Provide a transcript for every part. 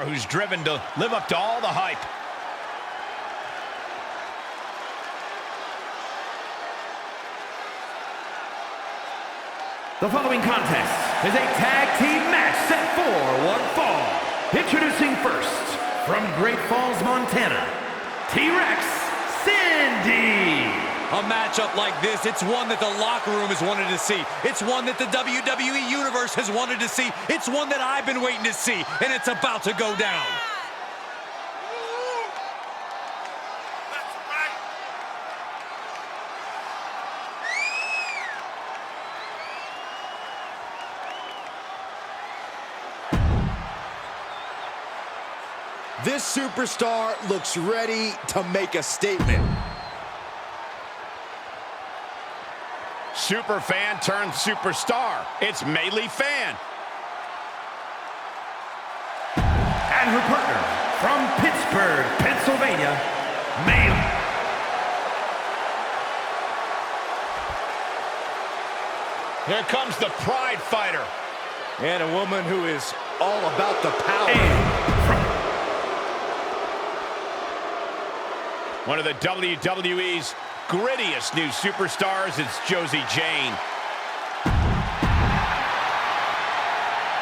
who's driven to live up to all the hype. The following contest is a tag team match set for one fall. Introducing first, from Great Falls, Montana, Trex Money. A matchup like this, it's one that the locker room has wanted to see. It's one that the WWE Universe has wanted to see. It's one that I've been waiting to see, and it's about to go down. This superstar looks ready to make a statement. Super fan turned superstar. It's Melee Fan. And her partner, from Pittsburgh, Pennsylvania, Melee. Here comes the Pride Fighter. And a woman who is all about the power. One of the WWE's grittiest new superstars, it's Josie Jane.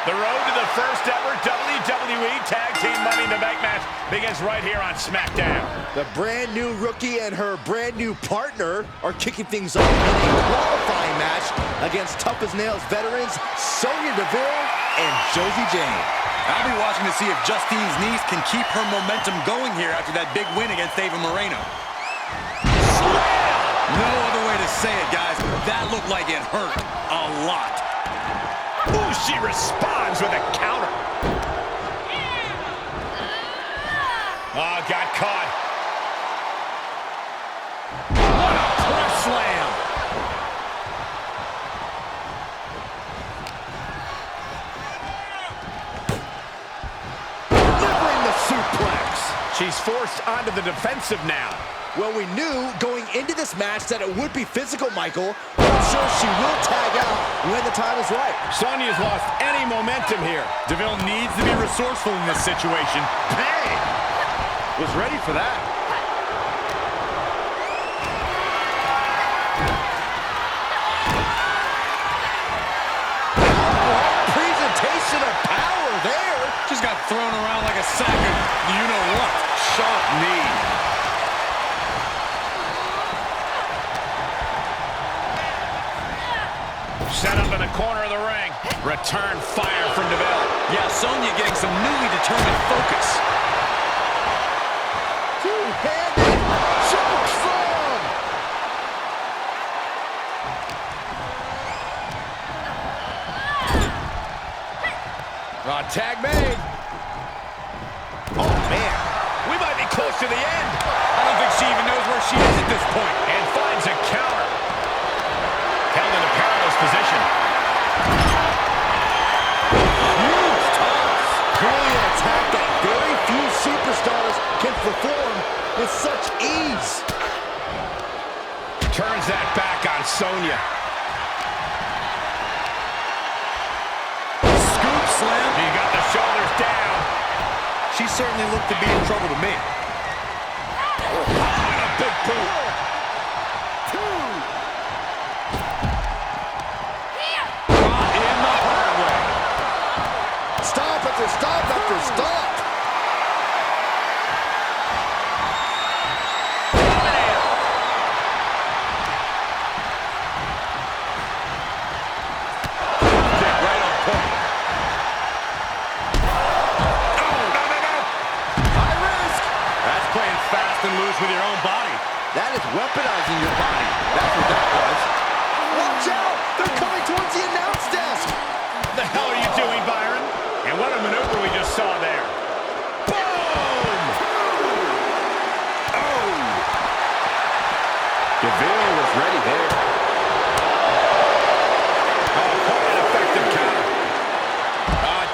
The road to the first ever WWE Tag Team Money in the Bank match begins right here on SmackDown. The brand new rookie and her brand new partner are kicking things off in a qualifying match against tough as nails veterans Sonya Deville and Josie Jane. I'll be watching to see if Justine's knees can keep her momentum going here after that big win against Ava Moreno. No other way to say it, guys. That looked like it hurt a lot. Ooh, she responds with a counter. Oh, got caught. What a press slam. Delivering the suplex. She's forced onto the defensive now. Well, we knew going into this match that it would be physical, Michael. But I'm sure she will tag out when the time is right. Sonya's lost any momentum here. Deville needs to be resourceful in this situation. Bang! Was ready for that. Presentation of power there. Just got thrown around like a sack of you-know-what. Sharp knee. Set up in the corner of the ring. Return fire from Deville. Yeah, Sonya getting some newly determined focus. Two-handed super strong. Tag made. Oh, man. We might be close to the end. I don't think she even knows where she is at this point. And finds a counter. Held in a perilous position. Huge toss. Truly an attack that very few superstars can perform with such ease. Turns that back on Sonya. Scoop slam. He got the shoulders down. She certainly looked to be in trouble to me. And a big boot. Stop after stop after stop. Right on point. High risk. That's playing fast and loose with your own body. That is weaponizing your body. That's what that was. Watch out! They're coming towards the announce desk. What the hell are you doing, Byron? And what a maneuver we just saw there. Boom! Oh! Deville was ready there. Oh, quite an effective counter.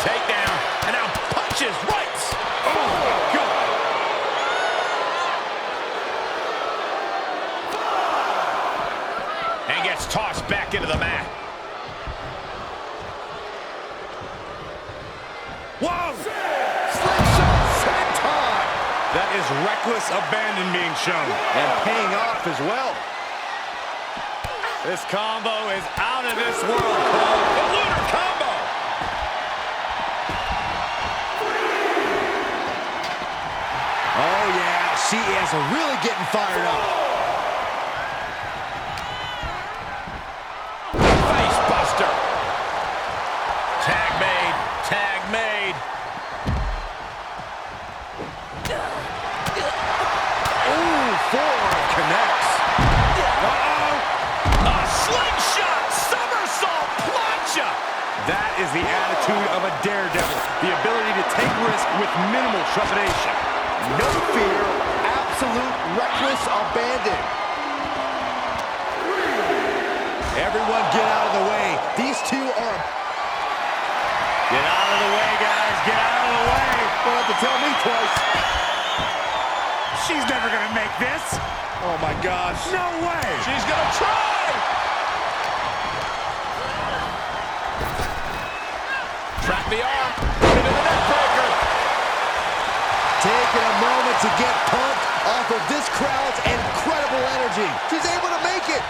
Takedown. And now punches right. Oh, my God. And gets tossed back into the mat. Whoa! That is reckless abandon being shown. And paying off as well. This combo is out of this world, Cole. The lunar combo. Oh, yeah, she is really getting fired up. Face buster. Tag made. Tag made. Ooh, forearm connects. A slingshot somersault plancha. That is the attitude of a daredevil. The ability to take risk with minimal trepidation. No fear, absolute reckless abandon. Everyone get out of the way. These two are... Get out of the way, guys. Get out of the way. Don't have to tell me twice. She's never going to make this. Oh, my gosh. No way. She's gonna try. Trap the arm. Put it in the neck breaker. Taking a moment to get pumped off of this crowd's incredible energy. She's able to make it.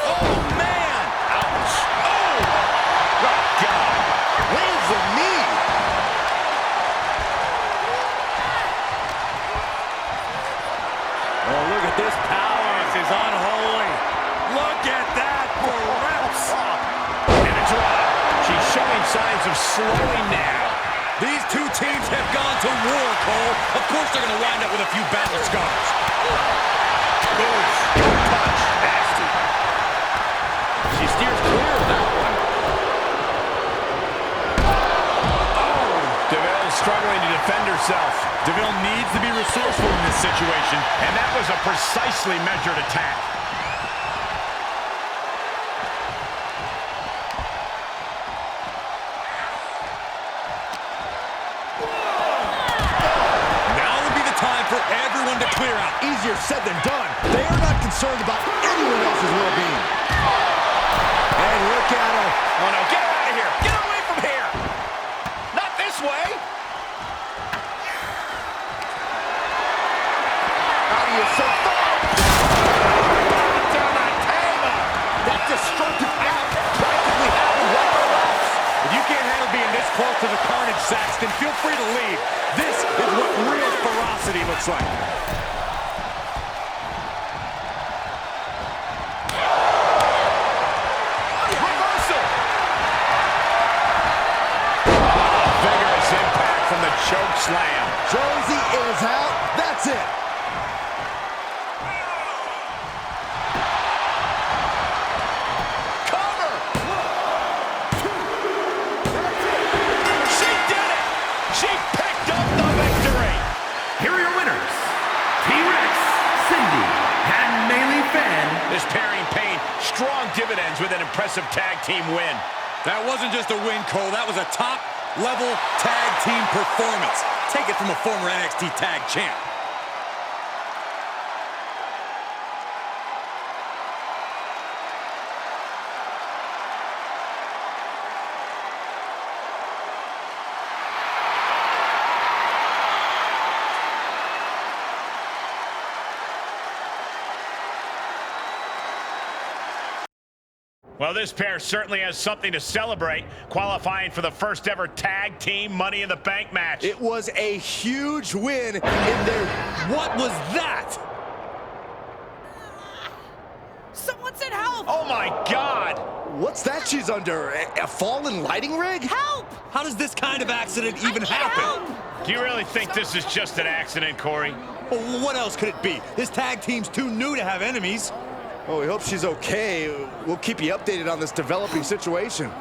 Oh, man. Ouch. Oh, God. Lands the knee. Oh, look at this power. This is unholy. Look at that for reps. And a drop. She's showing signs of slowing now. These two teams have gone to war, Cole. Of course they're going to wind up with a few battle scars. Punch. Nasty. She steers clear of that one. Oh, DeVille struggling to defend herself. DeVille needs to be resourceful in this situation. And that was a precisely measured attack. Now would be the time for everyone to clear out. Easier said than done. They are not concerned about anyone else's well-being. And look at her. Oh, no. Get her out of here. Get her away from here. Not this way. How do you survive? Down that table. That destructive act practically happened right on us. If you can't handle being this close to the carnage, Saxton, feel free to leave. This is what real ferocity looks like. Reversal. Vigorous impact from the choke slam. Josie is out. That's it. Cover. She did it. She picked up the victory. Here are your winners, T-Rex, Cindy, and Melee Fan. This pairing paid strong dividends with an impressive tag team win. That wasn't just a win, Cole. That was a top-level tag team performance. Take it from a former NXT tag champ. Well, this pair certainly has something to celebrate, qualifying for the first ever tag team Money in the Bank match. It was a huge win in their... What was that? Someone said help! Oh my God! What's that she's under? A fallen lighting rig? Help! How does this kind of accident even I need happen? help! Do you really think this is just an accident, Corey? Well, what else could it be? This tag team's too new to have enemies. Oh, we hope she's okay. We'll keep you updated on this developing situation.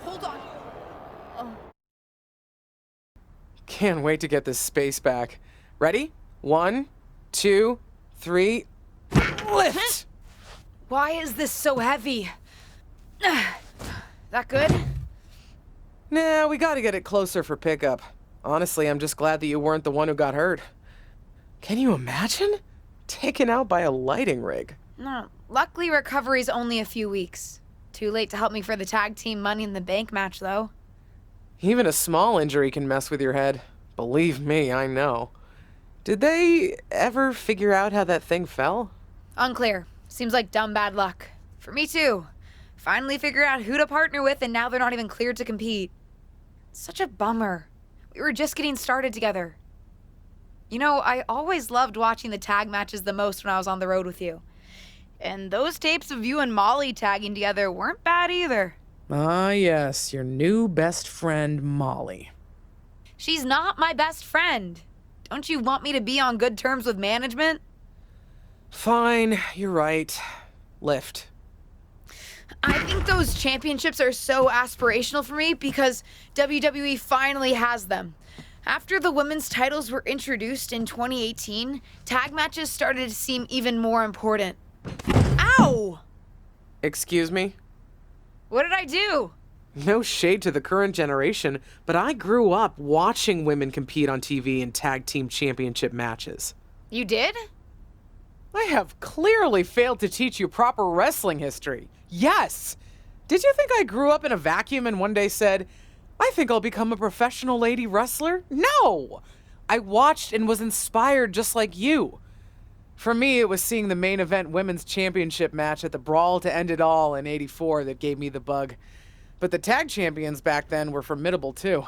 Hold on. Can't wait to get this space back. Ready? 1, 2, 3, lift! Why is this so heavy? That good? Nah, we gotta get it closer for pickup. Honestly, I'm just glad that you weren't the one who got hurt. Can you imagine? Taken out by a lighting rig. No. Luckily, recovery's only a few weeks. Too late to help me for the tag team Money in the Bank match, though. Even a small injury can mess with your head. Believe me, I know. Did they ever figure out how that thing fell? Unclear. Seems like dumb bad luck. For me too. Finally figured out who to partner with and now they're not even cleared to compete. It's such a bummer. We were just getting started together. You know, I always loved watching the tag matches the most when I was on the road with you. And those tapes of you and Molly tagging together weren't bad either. Ah, yes, your new best friend, Molly. She's not my best friend. Don't you want me to be on good terms with management? Fine, you're right. Lift. I think those championships are so aspirational for me because WWE finally has them. After the women's titles were introduced in 2018, tag matches started to seem even more important. Ow! Excuse me? What did I do? No shade to the current generation, but I grew up watching women compete on TV in tag team championship matches. You did? I have clearly failed to teach you proper wrestling history. Yes! Did you think I grew up in a vacuum and one day said, I think I'll become a professional lady wrestler? No! I watched and was inspired just like you. For me, it was seeing the main event women's championship match at the Brawl to End It All in '84 that gave me the bug. But the tag champions back then were formidable too.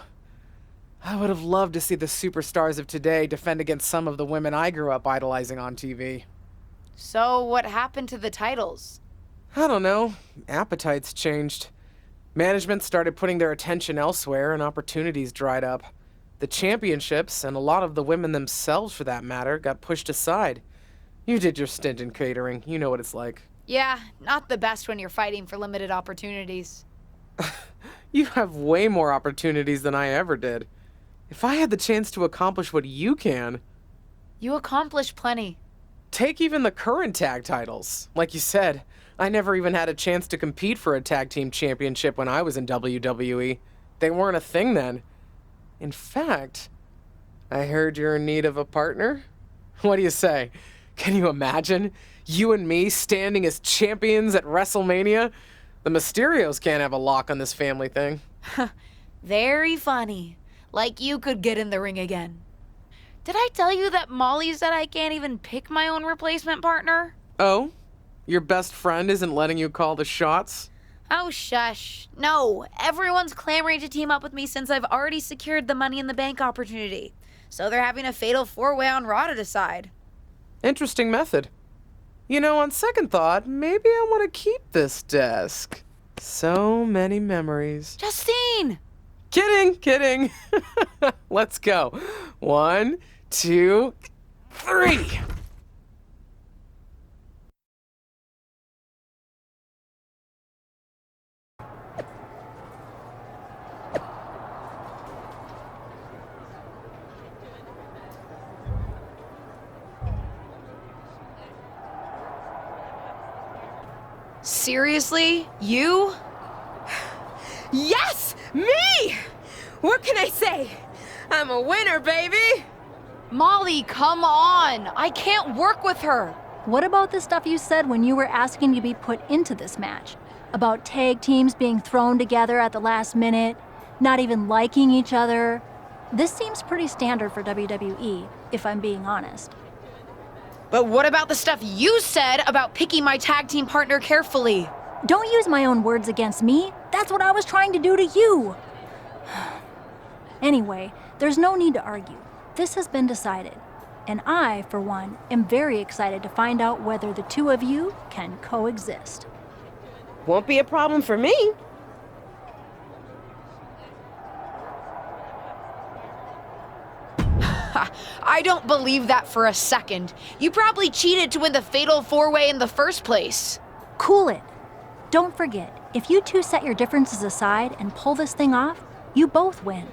I would have loved to see the superstars of today defend against some of the women I grew up idolizing on TV. So what happened to the titles? I don't know. Appetites changed. Management started putting their attention elsewhere and opportunities dried up. The championships, and a lot of the women themselves for that matter, got pushed aside. You did your stint in catering. You know what it's like. Yeah, not the best when you're fighting for limited opportunities. You have way more opportunities than I ever did. If I had the chance to accomplish what you can... You accomplished plenty. Take even the current tag titles. Like you said, I never even had a chance to compete for a tag team championship when I was in WWE. They weren't a thing then. In fact, I heard you're in need of a partner? What do you say? Can you imagine? You and me standing as champions at WrestleMania? The Mysterios can't have a lock on this family thing. Very funny. Like you could get in the ring again. Did I tell you that Molly said I can't even pick my own replacement partner? Oh? Your best friend isn't letting you call the shots? Oh, shush. No, everyone's clamoring to team up with me since I've already secured the Money in the Bank opportunity. So they're having a fatal four-way on Raw to decide. Interesting method. You know, on second thought, maybe I want to keep this desk. So many memories. Justine! Kidding. Let's go. 1, 2, 3. Seriously? You? Yes! Me! What can I say? I'm a winner, baby! Molly, come on! I can't work with her! What about the stuff you said when you were asking to be put into this match? About tag teams being thrown together at the last minute, not even liking each other? This seems pretty standard for WWE, if I'm being honest. But what about the stuff you said about picking my tag team partner carefully? Don't use my own words against me. That's what I was trying to do to you. Anyway, there's no need to argue. This has been decided. And I, for one, am very excited to find out whether the two of you can coexist. Won't be a problem for me. I don't believe that for a second. You probably cheated to win the fatal four-way in the first place. Cool it. Don't forget, if you two set your differences aside and pull this thing off, you both win.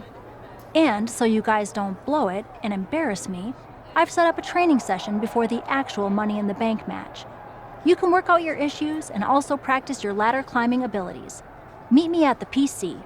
And so you guys don't blow it and embarrass me, I've set up a training session before the actual Money in the Bank match. You can work out your issues and also practice your ladder climbing abilities. Meet me at the PC.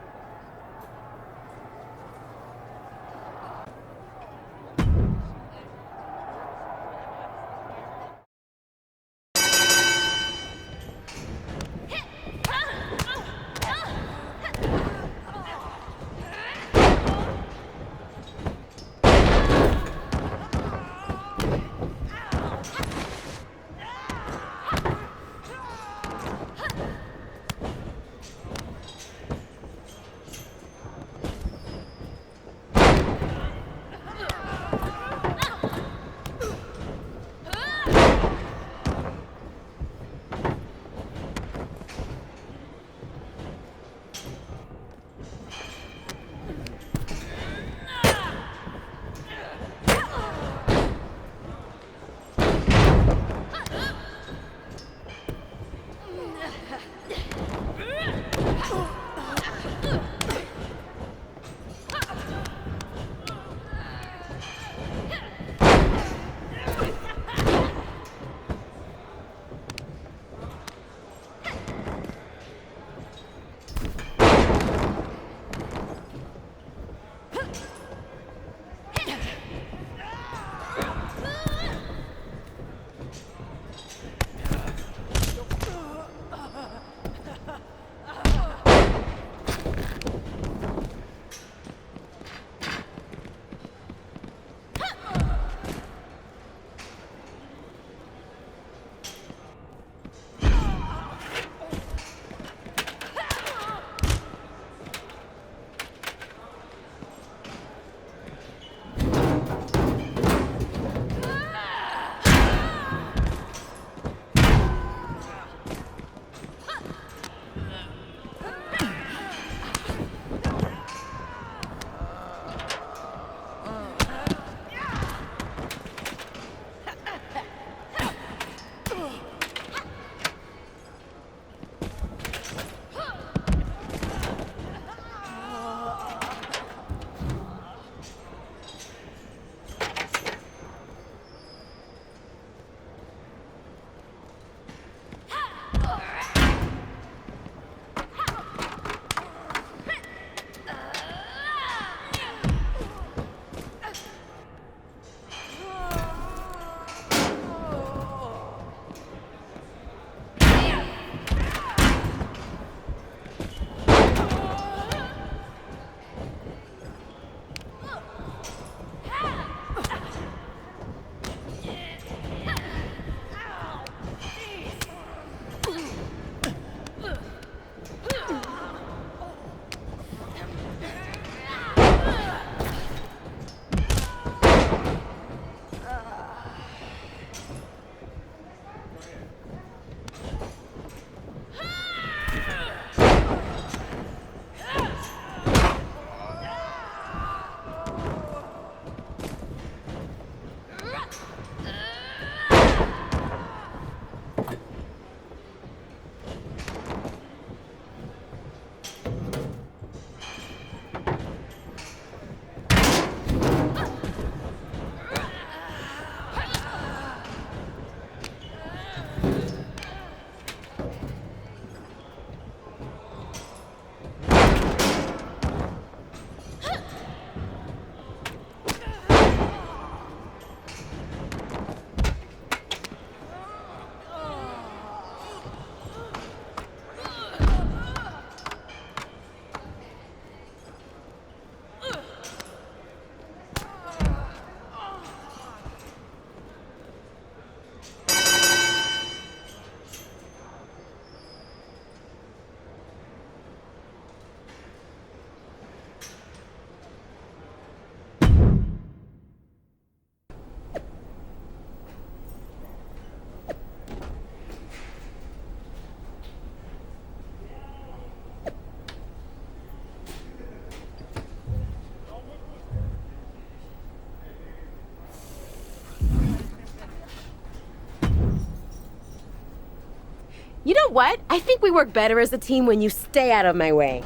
You know what? I think we work better as a team when you stay out of my way.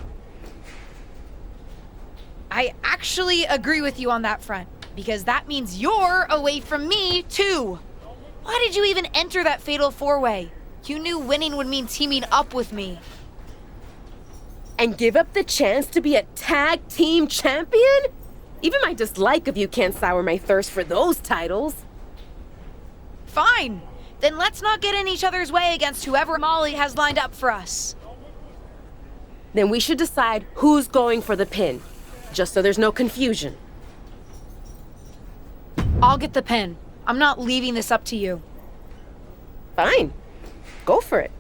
I actually agree with you on that front, because that means you're away from me, too. Why did you even enter that fatal four-way? You knew winning would mean teaming up with me. And give up the chance to be a tag team champion? Even my dislike of you can't sour my thirst for those titles. Fine. Then let's not get in each other's way against whoever Molly has lined up for us. Then we should decide who's going for the pin, just so there's no confusion. I'll get the pin. I'm not leaving this up to you. Fine. Go for it.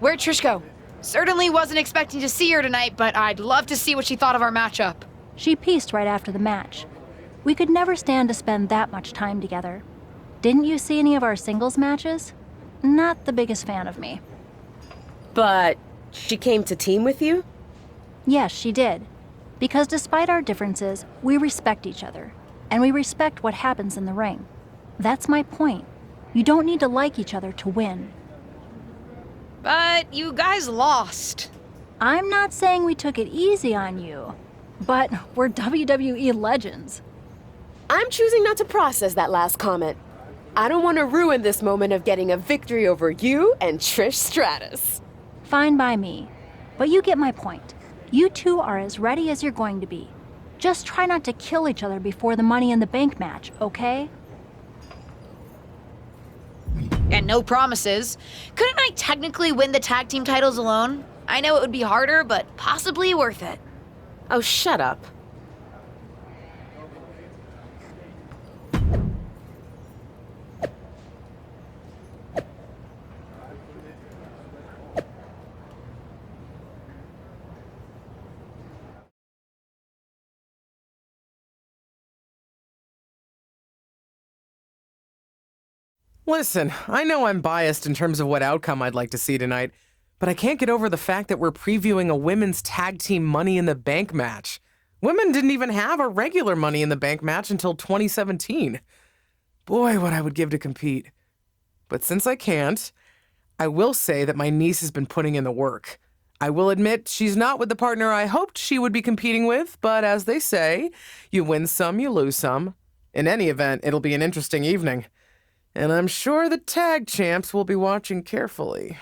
Where'd Trish go? Certainly wasn't expecting to see her tonight, but I'd love to see what she thought of our matchup. She pieced right after the match. We could never stand to spend that much time together. Didn't you see any of our singles matches? Not the biggest fan of me. But she came to team with you? Yes, she did. Because despite our differences, we respect each other. And we respect what happens in the ring. That's my point. You don't need to like each other to win. But you guys lost. I'm not saying we took it easy on you, but we're WWE legends. I'm choosing not to process that last comment. I don't want to ruin this moment of getting a victory over you and Trish Stratus. Fine by me, but you get my point. You two are as ready as you're going to be. Just try not to kill each other before the Money in the Bank match, okay? And no promises. Couldn't I technically win the tag team titles alone? I know it would be harder, but possibly worth it. Oh, shut up. Listen, I know I'm biased in terms of what outcome I'd like to see tonight, but I can't get over the fact that we're previewing a women's tag team Money in the Bank match. Women didn't even have a regular Money in the Bank match until 2017. Boy, what I would give to compete. But since I can't, I will say that my niece has been putting in the work. I will admit she's not with the partner I hoped she would be competing with, but as they say, you win some, you lose some. In any event, it'll be an interesting evening. And I'm sure the tag champs will be watching carefully.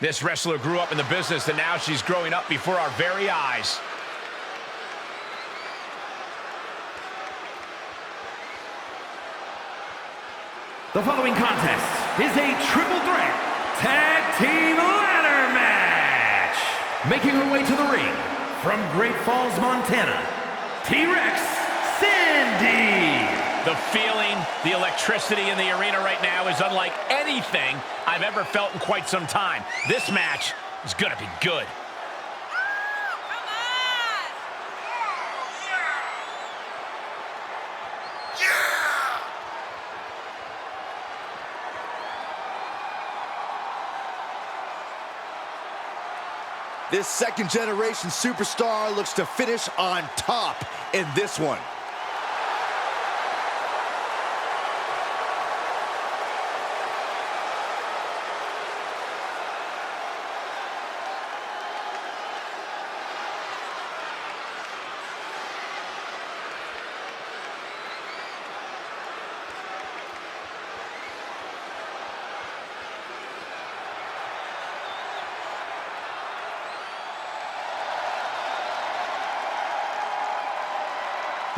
This wrestler grew up in the business, and now she's growing up before our very eyes. The following contest is a triple threat tag team ladder match. Making her way to the ring from Great Falls, Montana, Trex Cindy. The feeling, the electricity in the arena right now is unlike anything I've ever felt in quite some time. This match is going to be good. This second-generation superstar looks to finish on top in this one.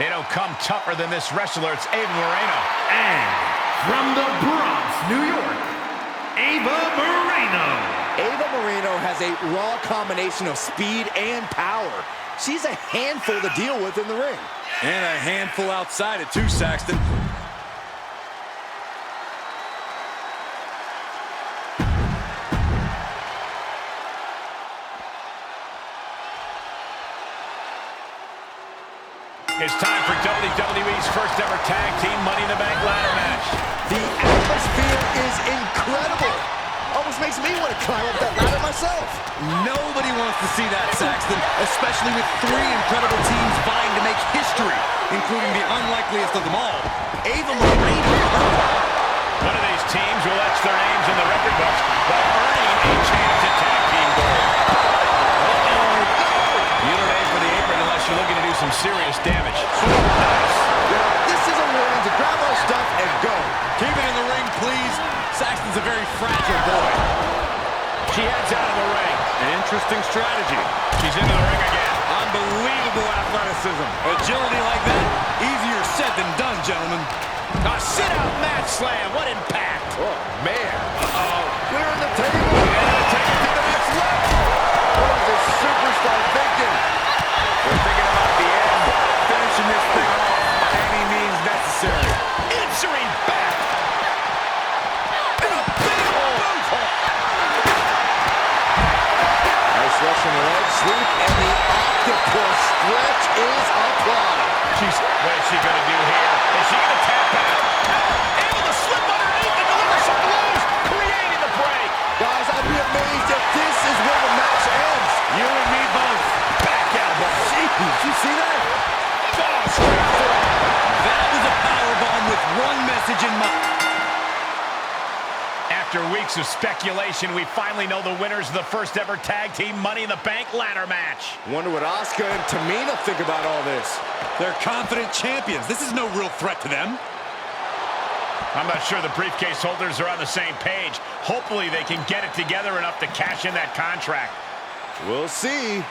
They don't come tougher than this wrestler. It's Ava Moreno. And from the Bronx, New York, Ava Moreno. Ava Moreno has a raw combination of speed and power. She's a handful to deal with in the ring. And a handful outside it too, Saxton. It's time for WWE's first ever tag team Money in the Bank ladder match. The atmosphere is incredible. Almost makes me want to climb up that ladder myself. Nobody wants to see that, Saxton, especially with three incredible teams vying to make history, including the unlikeliest of them all, Ava Moreno. One of these teams will etch their names in the record books while earning a chance at tag team gold. You don't aim for the apron unless you're looking to do some serious damage. Nice. Well, this is a warning to grab our stuff and go. Keep it in the ring, please. Saxton's a very fragile boy. She heads out of the ring. An interesting strategy. She's into the ring again. Unbelievable athleticism. Agility like that, easier said than done, gentlemen. A sit-out mat slam. What impact. Oh, man. Uh-oh. Clearing the table. And take it to the next level. What is this superstar thinking? They're thinking about the end. Finishing this thing off by any means necessary. Answering back. And a big boot. Nice Russian leg sweep, and the octopus stretch is applied. What is she going to do here? Is she going to tap out? Able to slip underneath and deliver some blows, creating the break. Guys, I'd be amazed if this is where the match ends. You and me both. Back elbow. Jeez, did you see that? Oh, straight through. That was a powerbomb with one message in mind. After weeks of speculation, we finally know the winners of the first ever tag team Money in the Bank ladder match. Wonder what Asuka and Tamina think about all this. They're confident champions. This is no real threat to them. I'm not sure the briefcase holders are on the same page. Hopefully they can get it together enough to cash in that contract. We'll see.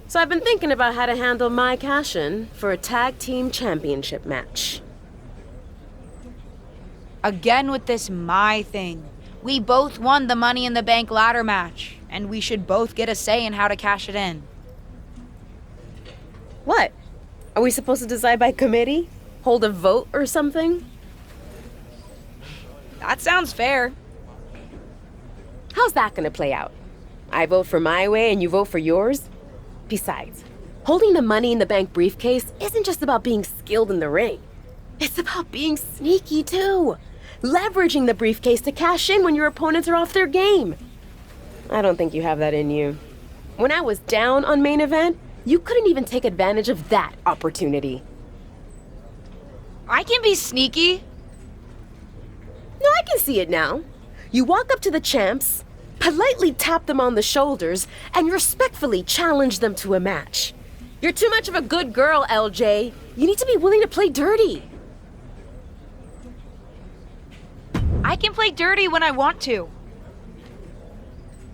So I've been thinking about how to handle my cash-in for a tag team championship match. Again with this my thing. We both won the Money in the Bank ladder match, and we should both get a say in how to cash it in. What? Are we supposed to decide by committee? Hold a vote or something? That sounds fair. How's that gonna play out? I vote for my way and you vote for yours? Besides, holding the Money in the Bank briefcase isn't just about being skilled in the ring. It's about being sneaky too. Leveraging the briefcase to cash in when your opponents are off their game. I don't think you have that in you. When I was down on main event, you couldn't even take advantage of that opportunity. I can be sneaky. No, I can see it now. You walk up to the champs, politely tap them on the shoulders, and respectfully challenge them to a match. You're too much of a good girl, LJ. You need to be willing to play dirty. I can play dirty when I want to.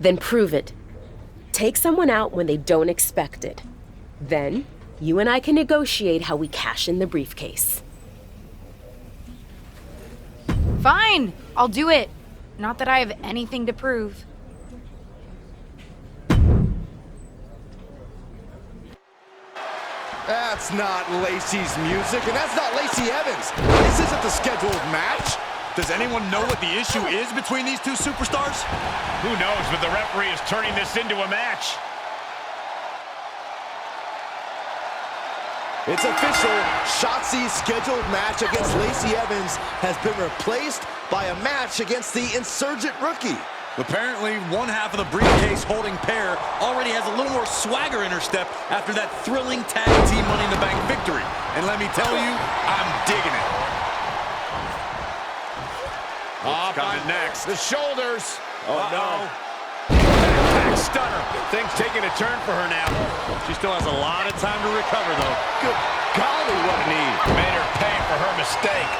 Then prove it. Take someone out when they don't expect it. Then, you and I can negotiate how we cash in the briefcase. Fine, I'll do it. Not that I have anything to prove. That's not Lacey's music, and that's not Lacey Evans. This isn't the scheduled match. Does anyone know what the issue is between these two superstars? Who knows, but the referee is turning this into a match. It's official. Shotzi's scheduled match against Lacey Evans has been replaced by a match against the insurgent rookie. Apparently, one half of the briefcase holding pair already has a little more swagger in her step after that thrilling tag team Money in the Bank victory. And let me tell you, I'm digging it. Up on next. The shoulders. Oh, no. Back stunner. Things taking a turn for her now. She still has a lot of time to recover, though. Good golly, what a knee. Made her pay for her mistake.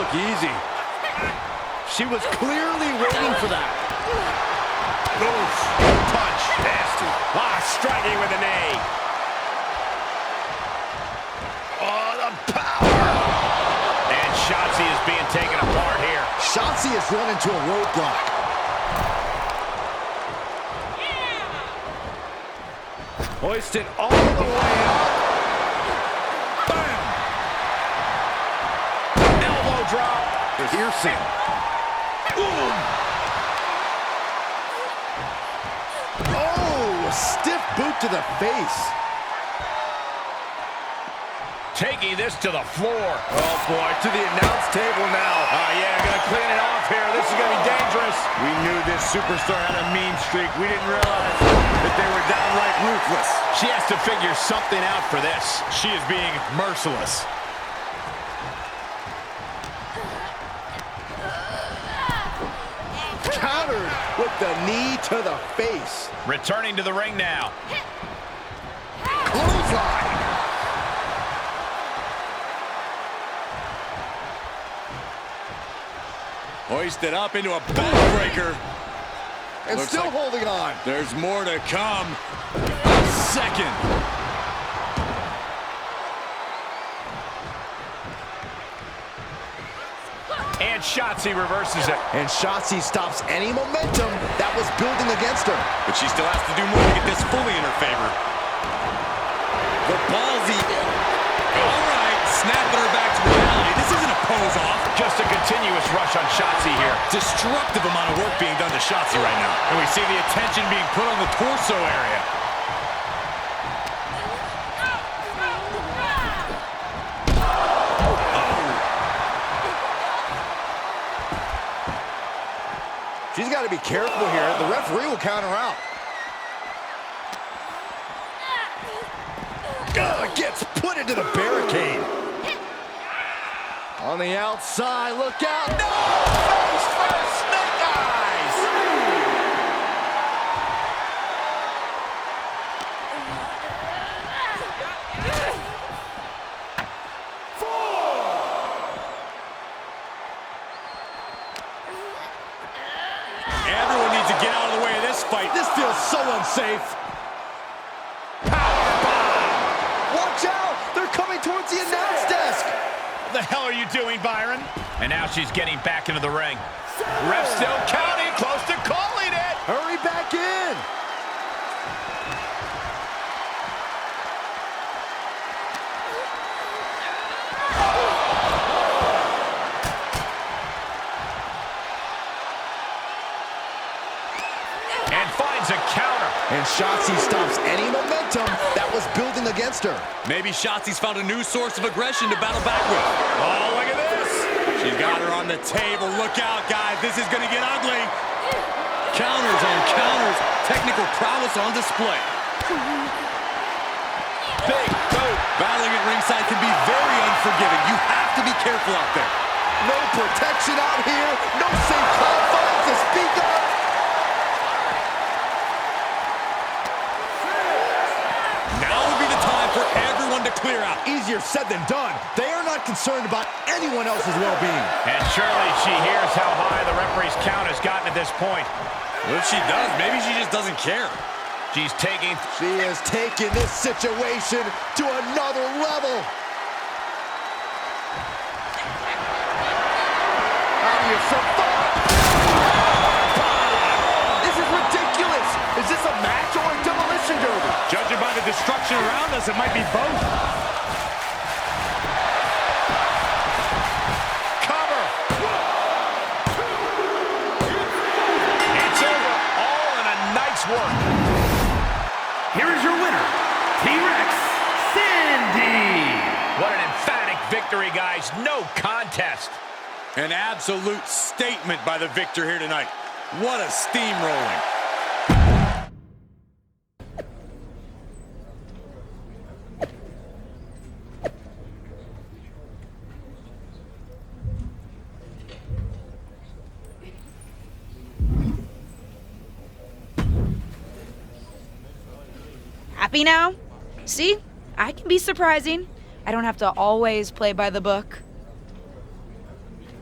look easy. She was clearly waiting for that. Oof. Punch. Nasty. Striking with a knee. Oh, the power. And Shotzi is being taken apart here. Shotzi has run into a roadblock. Hoisted all the way up. Bam! Elbow drop. Piercing. Boom! Oh, a stiff boot to the face. Taking this to the floor. Oh, boy, to the announce table now. Oh, yeah, gonna clean it off here. This is gonna be dangerous. We knew this superstar had a mean streak. We didn't realize that they were downright ruthless. She has to figure something out for this. She is being merciless. Countered with the knee to the face. Returning to the ring now. Clothesline. Hoisted up into a backbreaker. And Looks still like holding on. there's more to come. A second. And Shotzi reverses it. And Shotzi stops any momentum that was building against her. But she still has to do more to get this fully in her favor. The ballsy. All right, snapping her back to reality. This isn't a pose-off. Just a continuous rush on Shotzi here. Destructive amount of work being done to Shotzi right now. And we see the attention being put on the torso area. She's got to be careful here. The referee will count her out. Gets put into the barricade. On the outside, look out. No! Face first, snake eyes! Everyone needs to get out of the way of this fight. This feels so unsafe. Watch out! They're coming towards the announce desk. What the hell are you doing, Byron? And now she's getting back into the ring. Ref still counting, close to calling it. Hurry back in. And finds a counter. And Shotzi stops any momentum that was building against her. Maybe Shotzi's found a new source of aggression to battle back with. Oh, look at this. She's got her on the table. Look out, guys. This is going to get ugly. Counters on counters. Technical prowess on display. Big boot. Battling at ringside can be very unforgiving. You have to be careful out there. No protection out here. No safe confines to speak of. Now would be the time for everyone to clear out. Easier said than done. They are not concerned about anyone else's well-being. And surely she hears how high the referee's count has gotten at this point. Well, if she does, maybe she just doesn't care. She's taking... She is taking this situation to another level. How do you survive? This is ridiculous. Is this a match or a demolition derby? Judging by the destruction around us, it might be both. Cover. It's over. All in a night's work. Here is your winner, Trex Cindy. What an emphatic victory, guys. No contest. An absolute statement by the victor here tonight. What a steamrolling. Happy now? See? I can be surprising. I don't have to always play by the book.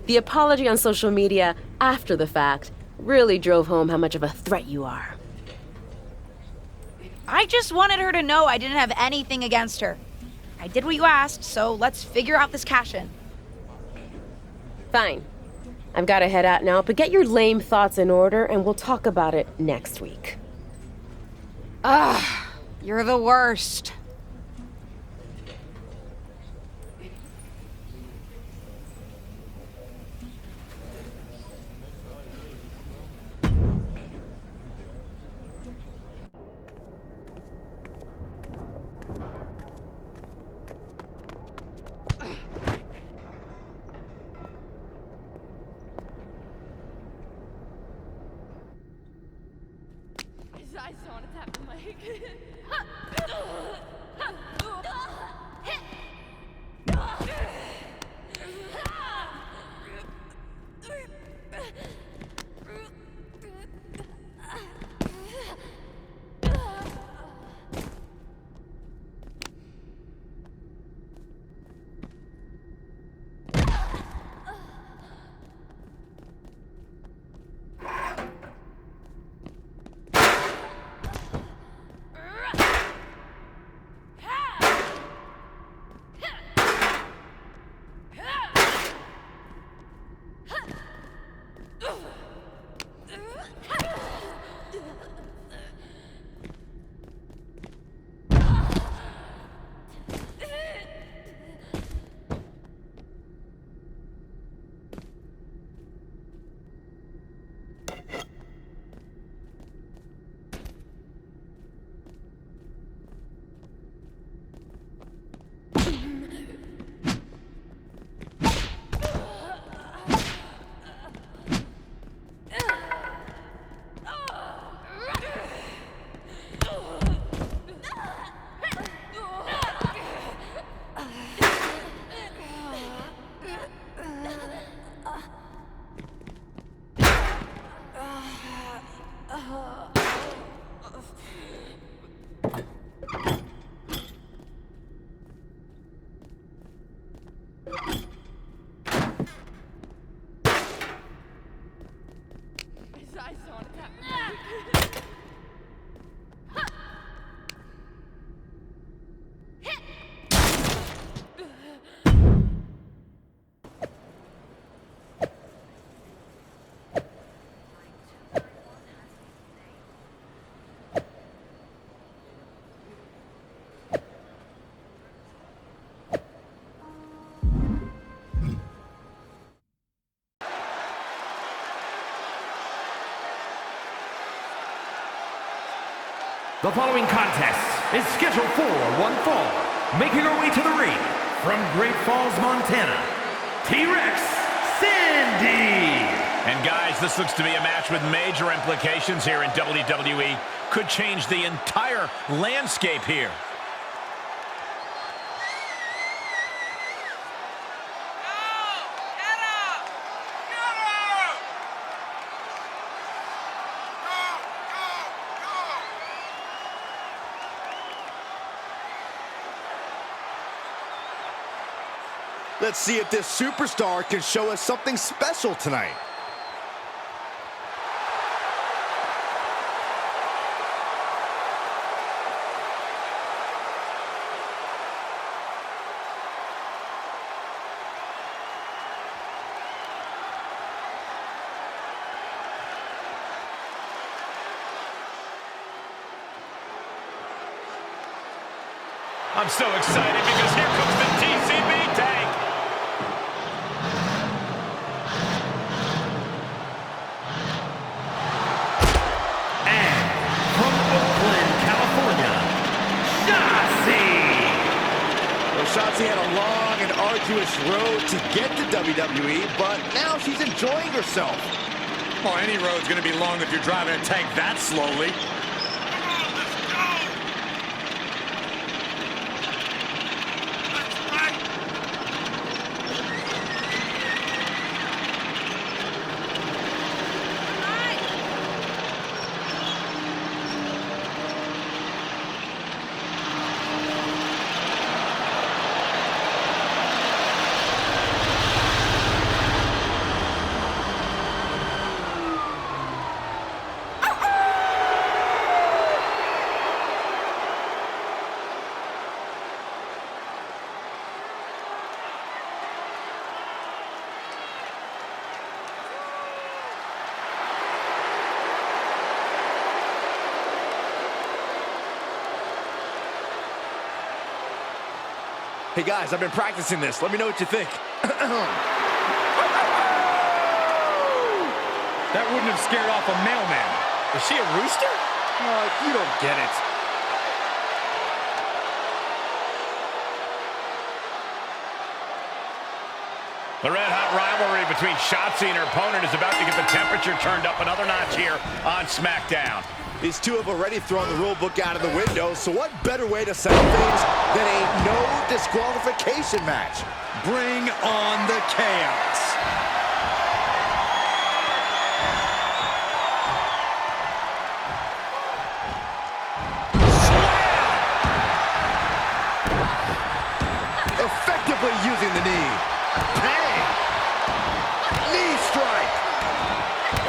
The apology on social media after the fact really drove home how much of a threat you are. I just wanted her to know I didn't have anything against her. I did what you asked, so let's figure out this cash-in. Fine. I've got to head out now, but get your lame thoughts in order and we'll talk about it next week. Ugh, you're the worst. I just want to tap the mic. I just want to tap the mic. The following contest is scheduled for one fall. Making her way to the ring from Great Falls, Montana, Trex Cindy. And guys, this looks to be a match with major implications here in WWE. Could change the entire landscape here. Let's see if this superstar can show us something special tonight. I'm so excited because here comes the TCB tank. Shotzi had a long and arduous road to get to WWE, but now she's enjoying herself. Well, any road's gonna be long if you're driving a tank that slowly. Hey guys, I've been practicing this. Let me know what you think. That wouldn't have scared off a mailman. Is she a rooster? You don't get it. The red-hot rivalry between Shotzi and her opponent is about to get the temperature turned up another notch here on SmackDown. These two have already thrown the rule book out of the window, so what better way to settle things than a no disqualification match? Bring on the chaos. Effectively using the knee. Bang! Knee strike.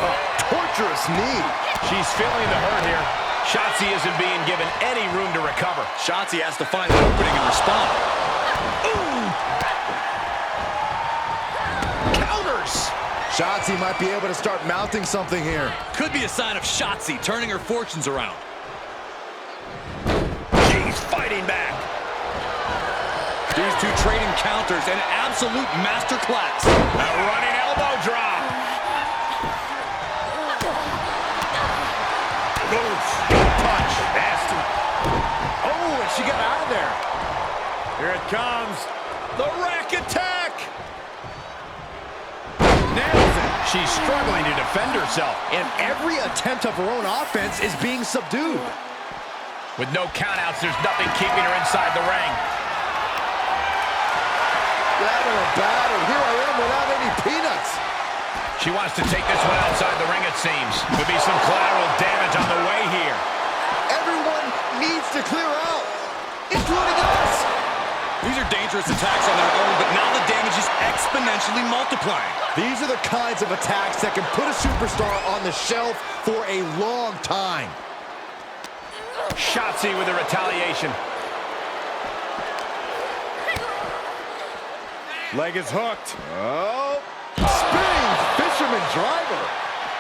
A torturous knee. She's feeling the hurt here. Shotzi isn't being given any room to recover. Shotzi has to find an opening and respond. Ooh! Counters! Shotzi might be able to start mounting something here. Could be a sign of Shotzi turning her fortunes around. She's fighting back. These two trading counters, an absolute masterclass. A running elbow drop. Punch. Nasty. Oh, and she got out of there. Here it comes. The rack attack. Nails it. She's struggling to defend herself. And every attempt of her own offense is being subdued. With no countouts, there's nothing keeping her inside the ring. Having a battle. Here I am without any peanuts. She wants to take this one outside the ring, it seems. Could be some collateral damage on the way here. Everyone needs to clear out, including us. These are dangerous attacks on their own, but now the damage is exponentially multiplying. These are the kinds of attacks that can put a superstar on the shelf for a long time. Shotzi with the retaliation. Leg is hooked. Oh, spinning fisherman driver.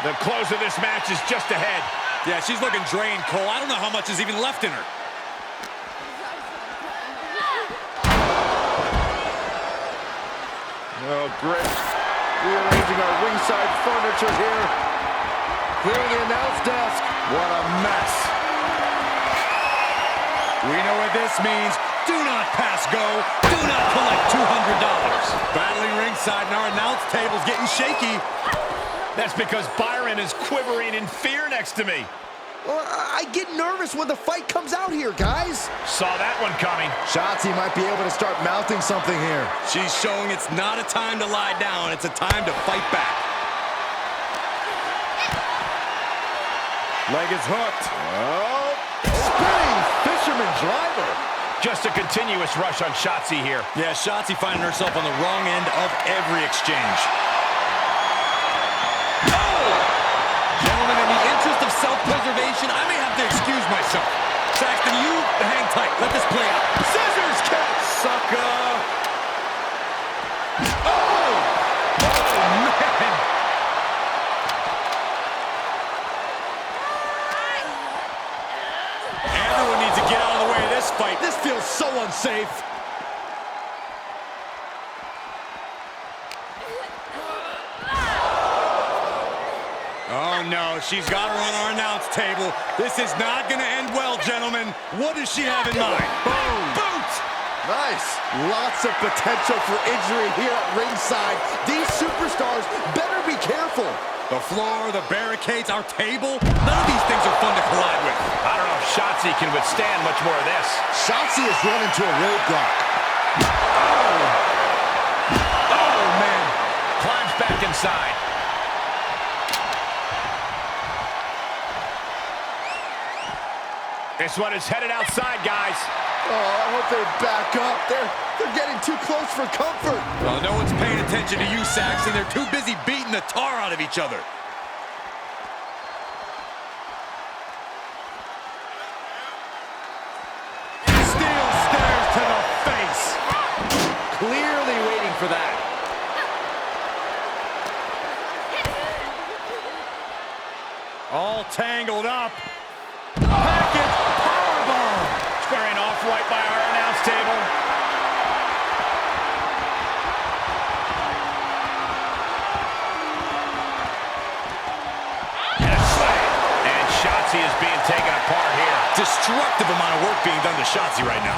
The close of this match is just ahead. Yeah, she's looking drained, Cole. I don't know how much is even left in her. Oh, great. Rearranging our ringside furniture here. Clearing the announce desk. What a mess. We know what this means. Do not pass go. Do not collect $200. Battling ringside and our announce table's getting shaky. That's because Byron is quivering in fear next to me. Well, I get nervous when the fight comes out here, guys. Saw that one coming. Shotzi might be able to start mounting something here. She's showing it's not a time to lie down. It's a time to fight back. Leg is hooked. Oh, spinning fisherman driver. Just a continuous rush on Shotzi here. Yeah, Shotzi finding herself on the wrong end of every exchange. Oh! Gentlemen, in the interest of self-preservation, I may have to excuse myself. Saxton, you hang tight. Let this play out. Scissors catch, sucker. Oh! Oh, man. Everyone needs to get out of the way of this fight. This feels so unsafe. Oh, no. She's got her on our announce table. This is not going to end well, gentlemen. What does she have in mind? Boom! Boot! Nice. Lots of potential for injury here at ringside. These superstars better be careful. The floor, the barricades, our table. None of these things are fun to collide with. I don't know if Shotzi can withstand much more of this. Shotzi has run into a roadblock. Oh, man. Climbs back inside. This one is headed outside, guys. Oh, I hope they back up. They're getting too close for comfort. Well, no one's paying attention to you, Saxton. They're too busy beating the tar out of each other. Steel stares to the face. Clearly waiting for that. All tangled up. Package powerbomb. Squaring off right by our announce table. Shotzi is being taken apart here. Destructive amount of work being done to Shotzi right now.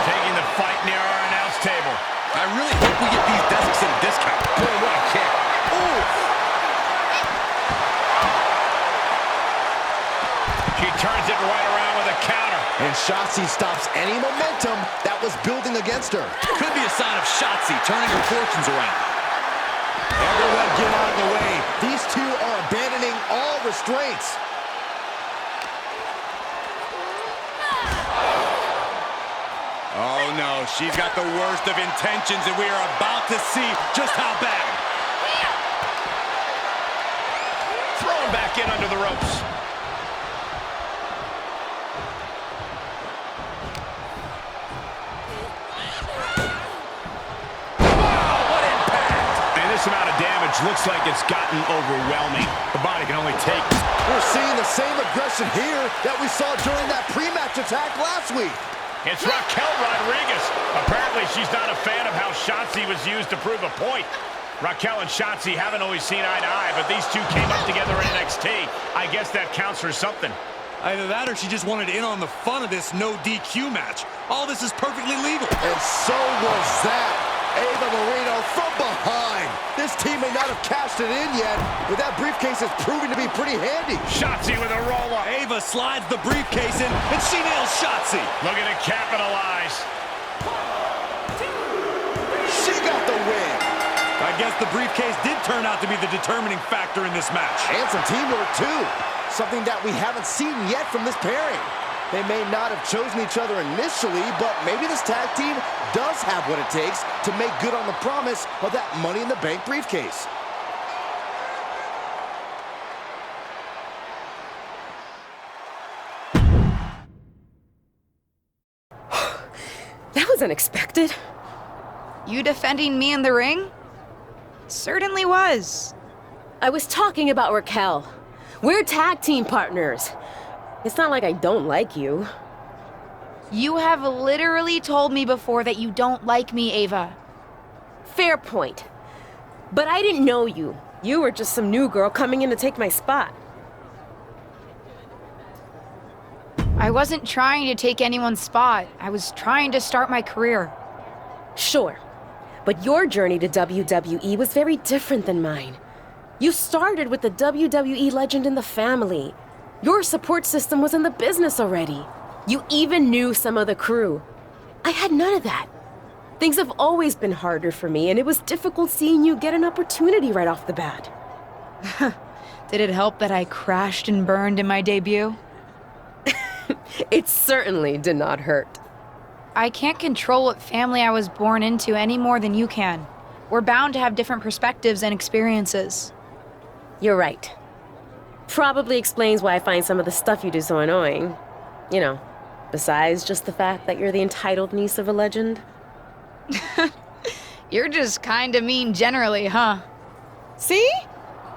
Taking the fight near our announce table. I really hope we get these desks at a discount. Boy, what a kick. Ooh. She turns it right around with a counter. And Shotzi stops any momentum that was building against her. Could be a sign of Shotzi turning her fortunes around. Everyone get out of the way. These two are abandoning all restraints. Oh no, she's got the worst of intentions, and we are about to see just how bad. Thrown back in under the ropes. Wow, what impact! And this amount of damage looks like it's gotten overwhelming. The body can only take. We're seeing the same aggression here that we saw during that pre-match attack last week. It's Raquel Rodriguez. Apparently, she's not a fan of how Shotzi was used to prove a point. Raquel and Shotzi haven't always seen eye to eye, but these two came up together in NXT. I guess that counts for something. Either that or she just wanted in on the fun of this no DQ match. All this is perfectly legal. And so was that. Ava Marino from behind. This team may not have cashed it in yet, but that briefcase is proving to be pretty handy. Shotzi with a roll-up. Ava slides the briefcase in, and she nails Shotzi. Looking to capitalize. She got the win. I guess the briefcase did turn out to be the determining factor in this match. And some teamwork, too. Something that we haven't seen yet from this pairing. They may not have chosen each other initially, but maybe this tag team does have what it takes to make good on the promise of that Money in the Bank briefcase. That was unexpected. You defending me in the ring? Certainly was. I was talking about Raquel. We're tag team partners. It's not like I don't like you. You have literally told me before that you don't like me, Ava. Fair point. But I didn't know you. You were just some new girl coming in to take my spot. I wasn't trying to take anyone's spot. I was trying to start my career. Sure. But your journey to WWE was very different than mine. You started with the WWE legend in the family. Your support system was in the business already. You even knew some of the crew. I had none of that. Things have always been harder for me, and it was difficult seeing you get an opportunity right off the bat. Did it help that I crashed and burned in my debut? It certainly did not hurt. I can't control what family I was born into any more than you can. We're bound to have different perspectives and experiences. You're right. Probably explains why I find some of the stuff you do so annoying. You know, besides just the fact that you're the entitled niece of a legend. You're just kinda mean generally, huh? See?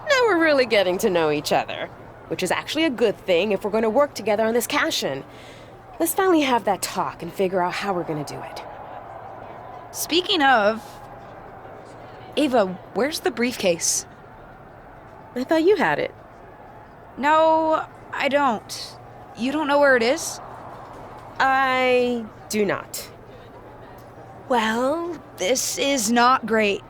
Now we're really getting to know each other. Which is actually a good thing if we're going to work together on this cash-in. Let's finally have that talk and figure out how we're going to do it. Speaking of... Ava, where's the briefcase? I thought you had it. No, I don't. You don't know where it is? I do not. Well, this is not great.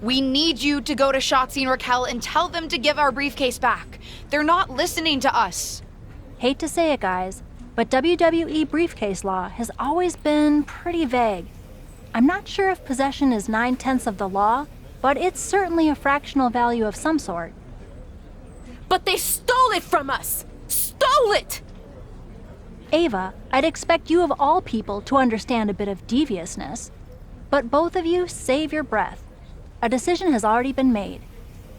We need you to go to Shotzi and Raquel and tell them to give our briefcase back. They're not listening to us. Hate to say it, guys, but WWE briefcase law has always been pretty vague. I'm not sure if possession is 9/10 of the law, but it's certainly a fractional value of some sort. But they stole it from us! Stole it! Ava, I'd expect you of all people to understand a bit of deviousness. But both of you save your breath. A decision has already been made.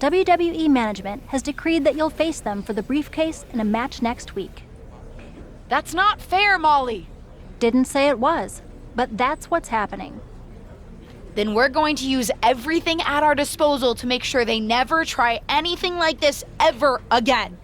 WWE management has decreed that you'll face them for the briefcase in a match next week. That's not fair, Molly. Didn't say it was, but that's what's happening. Then we're going to use everything at our disposal to make sure they never try anything like this ever again.